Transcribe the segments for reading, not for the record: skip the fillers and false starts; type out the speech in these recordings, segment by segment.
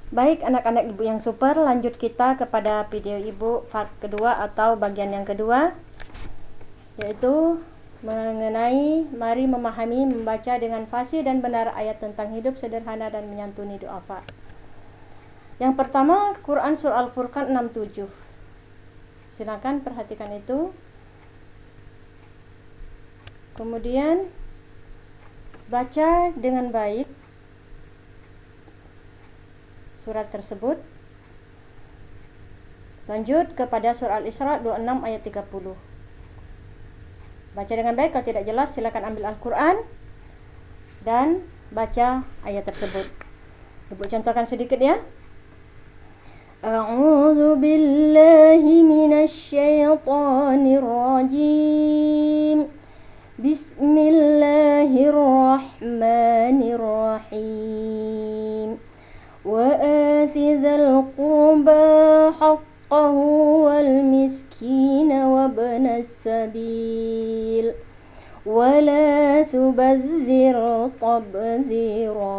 Baik anak-anak ibu yang super, lanjut kita kepada video ibu part kedua atau bagian yang kedua, yaitu mengenai mari memahami, membaca dengan fasih dan benar ayat tentang hidup sederhana dan menyantuni du'afa. Yang pertama, Quran Surah Al-Furqan 67. Silakan perhatikan itu. Kemudian baca dengan baik surat tersebut. Lanjut kepada surah Al-Isra 26 ayat 30. Baca dengan baik, kalau tidak jelas silakan ambil Al-Quran dan baca ayat tersebut. Ibu contohkan sedikit ya. A'udzu billahi minasy syaithanir rajim. Bismillahirrahmanirrahim. وآت ذا القربى حقه والمسكين وابن السبيل ولا تبذر تبذيرا.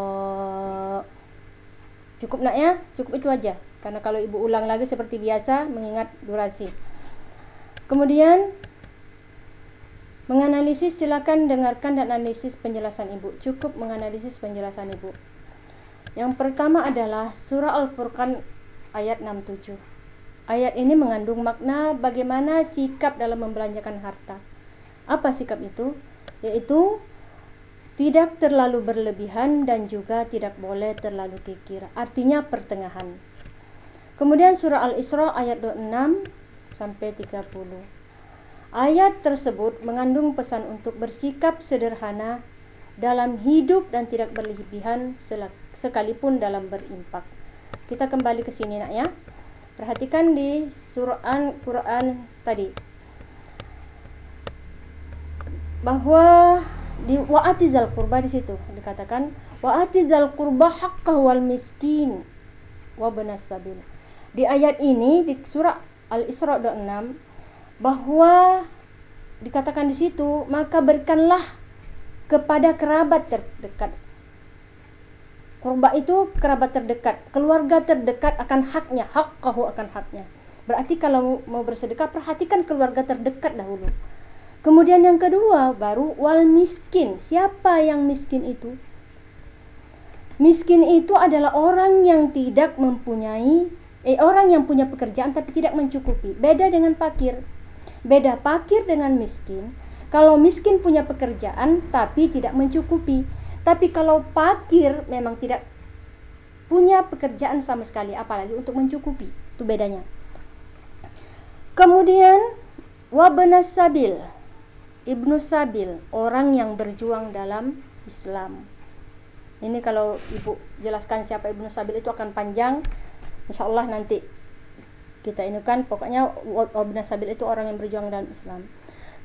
Cukup nak ya? Cukup itu aja. Karena kalau ibu ulang lagi seperti biasa mengingat durasi. Kemudian menganalisis, silakan dengarkan dan analisis penjelasan ibu. Cukup menganalisis penjelasan ibu. Yang pertama adalah surah Al-Furqan ayat 67. Ayat ini mengandung makna bagaimana sikap dalam membelanjakan harta. Apa sikap itu? Yaitu tidak terlalu berlebihan dan juga tidak boleh terlalu kikir. Artinya pertengahan. Kemudian surah Al-Isra ayat 26 sampai 30. Ayat tersebut mengandung pesan untuk bersikap sederhana dalam hidup dan tidak berlebihan sekalipun dalam berinfak. Kita kembali ke sini nak ya. Perhatikan di surah Quran tadi bahwa di wa'atizal qurba, di situ dikatakan wa'atizal qurba haqqahu wal miskin wa banas sabil. Di ayat ini di surah Al-Isra 26 bahwa dikatakan di situ, maka berikanlah kepada kerabat terdekat. Qurba itu kerabat terdekat, keluarga terdekat akan haknya, haqqahu akan haknya. Berarti kalau mau bersedekah, perhatikan keluarga terdekat dahulu. Kemudian yang kedua baru wal miskin. Siapa yang miskin itu? Miskin itu adalah orang yang tidak mempunyai orang yang punya pekerjaan tapi tidak mencukupi. Beda dengan fakir. Beda fakir dengan miskin. Kalau miskin punya pekerjaan tapi tidak mencukupi. Tapi kalau fakir memang tidak punya pekerjaan sama sekali, apalagi untuk mencukupi. Itu bedanya. Kemudian wabnas sabil. Ibnu sabil, orang yang berjuang dalam Islam. Ini kalau ibu jelaskan siapa Ibnu sabil itu akan panjang. Insyaallah nanti kita ini kan, pokoknya wabnas sabil itu orang yang berjuang dalam Islam.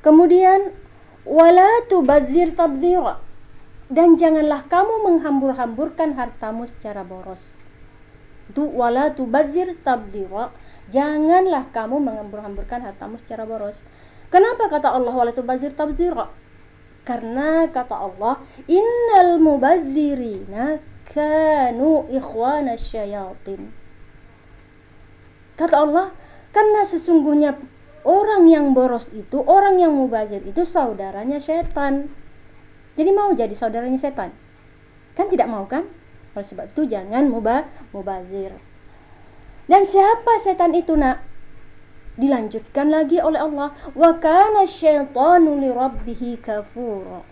Kemudian wala tubadzir tabdzira, dan janganlah kamu menghambur-hamburkan hartamu secara boros. Itu wala tubadzir tabdzira, janganlah kamu menghambur-hamburkan hartamu secara boros. Kenapa kata Allah wala tubadzir tabdzira? Karena kata Allah innal mubadzirina kanu ikhwanasy syayatin. Kata Allah, karena sesungguhnya orang yang boros itu, orang yang mubazir itu saudaranya setan. Jadi mau jadi saudaranya setan? Kan tidak mau kan? Oleh sebab itu jangan mubazir. Dan siapa setan itu nak? Dilanjutkan lagi oleh Allah, wa kana syaitanu lirabbih kafura.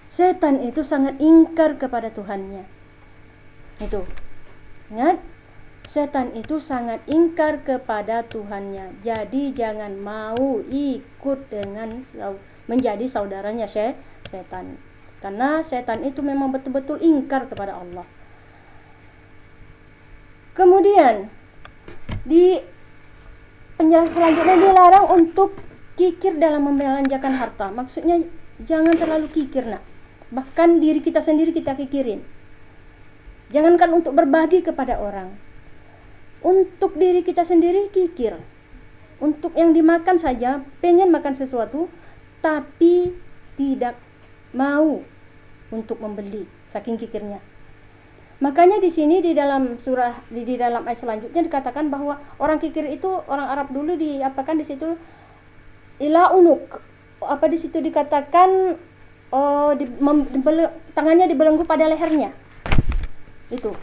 Setan itu sangat ingkar kepada Tuhannya. Itu. Ingat? Setan itu sangat ingkar kepada Tuhannya. Jadi jangan mau ikut dengan menjadi saudaranya setan. Karena setan itu memang betul-betul ingkar kepada Allah. Kemudian di penjelasan selanjutnya dilarang untuk kikir dalam membelanjakan harta. Maksudnya jangan terlalu kikir nak. Bahkan diri kita sendiri kita kikirin. Jangankan untuk berbagi kepada orang. Untuk diri kita sendiri kikir. Untuk yang dimakan saja, pengen makan sesuatu tapi tidak mau untuk membeli, saking kikirnya. Makanya di sini di dalam di dalam ayat selanjutnya dikatakan bahwa orang kikir itu orang Arab dulu diapakan di situ ila unuk. Apa di situ dikatakan tangannya dibelenggu pada lehernya. Itu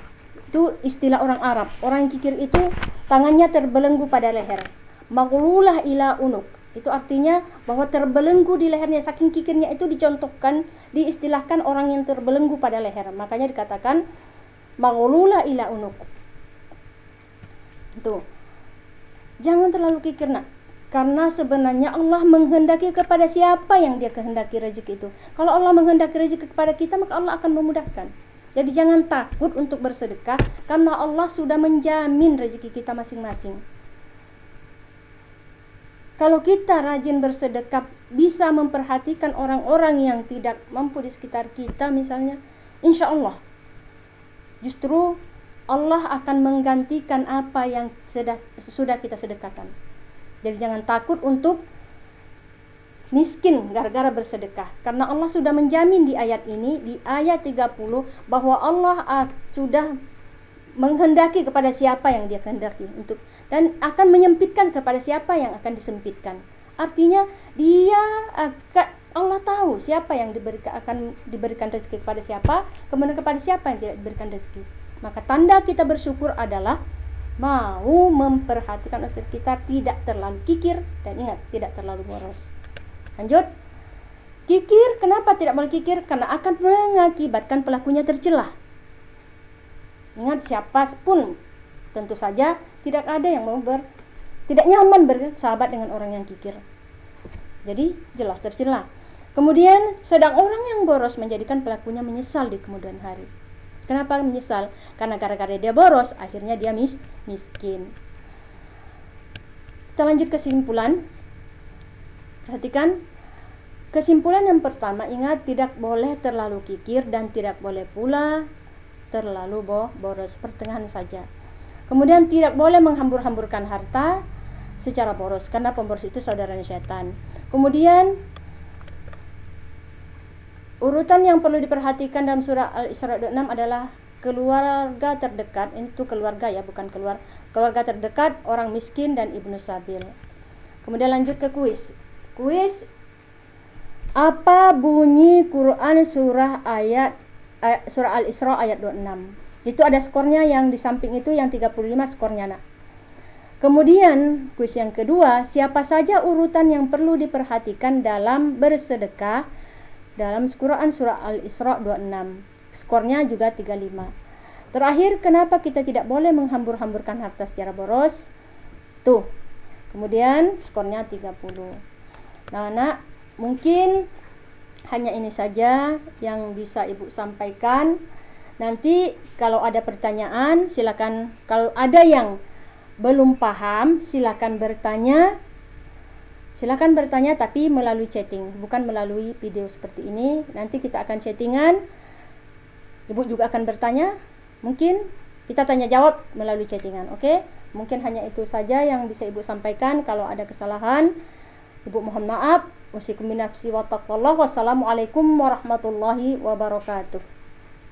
istilah orang Arab. Orang kikir itu tangannya terbelenggu pada leher. Maghlulah ila unuk. Itu artinya bahwa terbelenggu di lehernya, saking kikirnya itu dicontohkan, diistilahkan orang yang terbelenggu pada leher. Makanya dikatakan maghlula ila unuk. Tuh. Jangan terlalu kikir, nak. Karena sebenarnya Allah menghendaki kepada siapa yang dia kehendaki rezeki itu. Kalau Allah menghendaki rezeki kepada kita, maka Allah akan memudahkan. Jadi jangan takut untuk bersedekah, karena Allah sudah menjamin rezeki kita masing-masing. Kalau kita rajin bersedekah, bisa memperhatikan orang-orang yang tidak mampu di sekitar kita misalnya, insya Allah justru Allah akan menggantikan apa yang sudah kita sedekahkan. Jadi jangan takut untuk miskin gara-gara bersedekah, karena Allah sudah menjamin di ayat ini, di ayat 30, bahwa Allah sudah menghendaki kepada siapa yang dia kehendaki untuk, dan akan menyempitkan kepada siapa yang akan disempitkan. Artinya Allah tahu siapa yang akan diberikan rezeki kepada siapa, kemudian kepada siapa yang tidak diberikan rezeki. Maka tanda kita bersyukur adalah mau memperhatikan rezeki kita, tidak terlalu kikir, dan ingat, tidak terlalu boros. Lanjut. Kikir, kenapa tidak boleh kikir? Karena akan mengakibatkan pelakunya tercelah. Ingat, siapapun tentu saja tidak ada yang tidak nyaman bersahabat dengan orang yang kikir. Jadi jelas tercela. Kemudian sedang orang yang boros menjadikan pelakunya menyesal di kemudian hari. Kenapa menyesal? Karena gara-gara dia boros, akhirnya dia miskin. Kita lanjut kesimpulan. Perhatikan kesimpulan yang pertama, ingat, tidak boleh terlalu kikir dan tidak boleh pula terlalu boros, pertengahan saja. Kemudian tidak boleh menghambur-hamburkan harta secara boros, karena pemboros itu saudaranya setan. Kemudian urutan yang perlu diperhatikan dalam surah Al-Isra 6 adalah keluarga terdekat. Itu keluarga ya, bukan keluarga terdekat, orang miskin dan ibnu sabil. Kemudian lanjut ke kuis. Apa bunyi Quran surah Al-Isra ayat 26? Itu ada skornya, yang di samping itu yang 35 skornya, nak. Kemudian kuis yang kedua, siapa saja urutan yang perlu diperhatikan dalam bersedekah dalam Quran surah Al-Isra 26. Skornya juga 35. Terakhir, kenapa kita tidak boleh menghambur-hamburkan harta secara boros? Tuh. Kemudian skornya 30. Nah, nak, mungkin hanya ini saja yang bisa Ibu sampaikan. Nanti kalau ada pertanyaan silakan, kalau ada yang belum paham silakan bertanya. Silakan bertanya tapi melalui chatting, bukan melalui video seperti ini. Nanti kita akan chattingan. Ibu juga akan bertanya. Mungkin kita tanya jawab melalui chattingan. Oke? Mungkin hanya itu saja yang bisa Ibu sampaikan. Kalau ada kesalahan, Ibu mohon maaf. Usikum binafsi wa taqwallah. Wassalamualaikum warahmatullahi wabarakatuh.